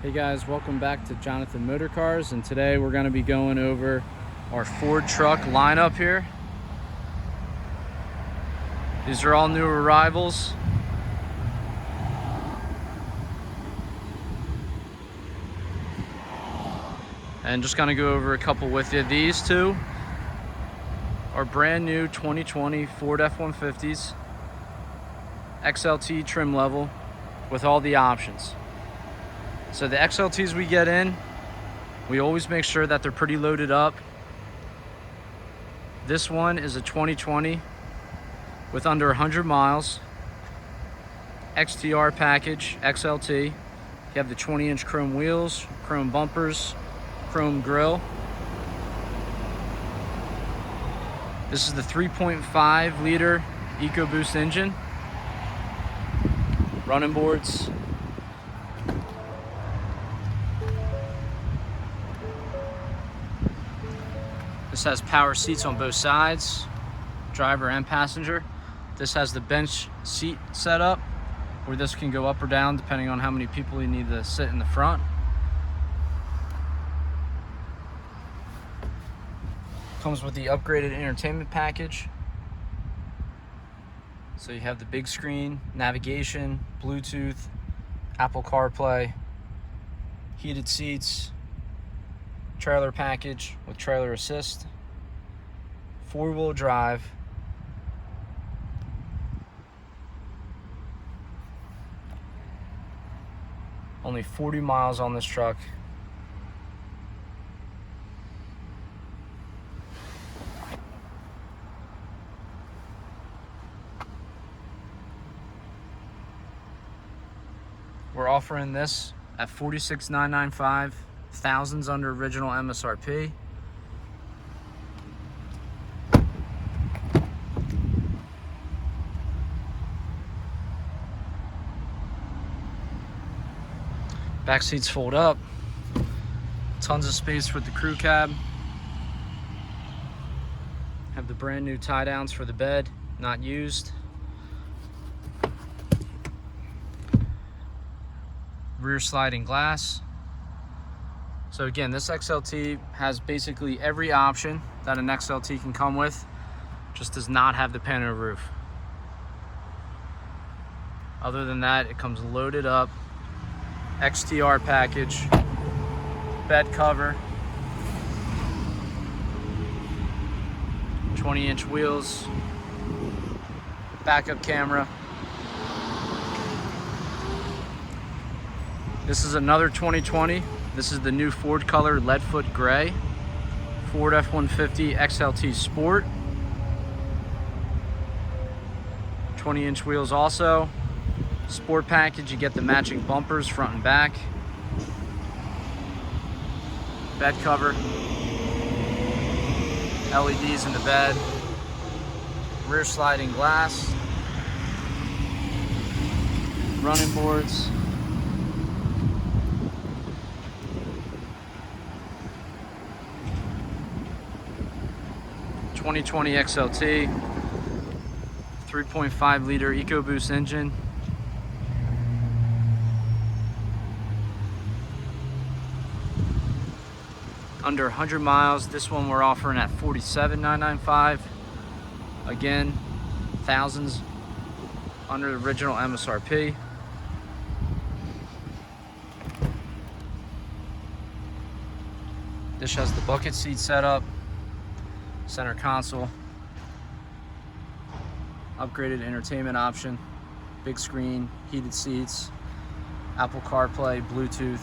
Hey guys, welcome back to Jonathan Motor Cars, and today we're going to be going over our Ford truck lineup here. These are all new arrivals. And just going to go over a couple with you. These two are brand new 2020 Ford F-150s, XLT trim level with all the options. So the XLTs we get in, we always make sure that they're pretty loaded up. This one is a 2020 with under 100 miles. XTR package, XLT. You have the 20-inch chrome wheels, chrome bumpers, chrome grille. This is the 3.5 liter EcoBoost engine. Running boards. This has power seats on both sides, driver and passenger. This has the bench seat set up where this can go up or down depending on how many people you need to sit in the front. Comes with the upgraded entertainment package. So you have the big screen, navigation, Bluetooth, Apple CarPlay, heated seats, trailer package with trailer assist, 4-wheel drive, only 40 miles on this truck. We're offering this at $46,995. Thousands under original MSRP. Back seats fold up. Tons of space with the crew cab. Have the brand new tie downs for the bed, not used. Rear sliding glass. So again, this XLT has basically every option that an XLT can come with, just does not have the pano roof. Other than that, it comes loaded up. XTR package, bed cover, 20-inch wheels, backup camera. This is another 2020. This is the new Ford color Leadfoot Gray, Ford F-150 XLT Sport. 20-inch wheels also. Sport package, you get the matching bumpers front and back. Bed cover. LEDs in the bed. Rear sliding glass. Running boards. .2020 XLT, 3.5 liter EcoBoost engine. Under 100 miles. This one we're offering at $47,995. Again, thousands under the original MSRP. This has the bucket seat set up. Center console, upgraded entertainment option, big screen, heated seats, Apple CarPlay, Bluetooth,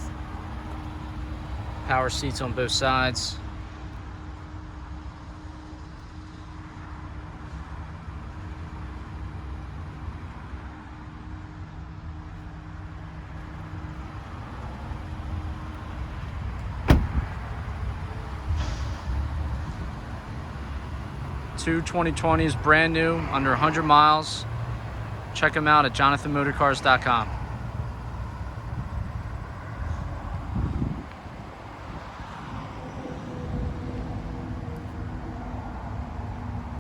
power seats on both sides. Two 2020s, brand new, under 100 miles. Check them out at jonathanmotorcars.com.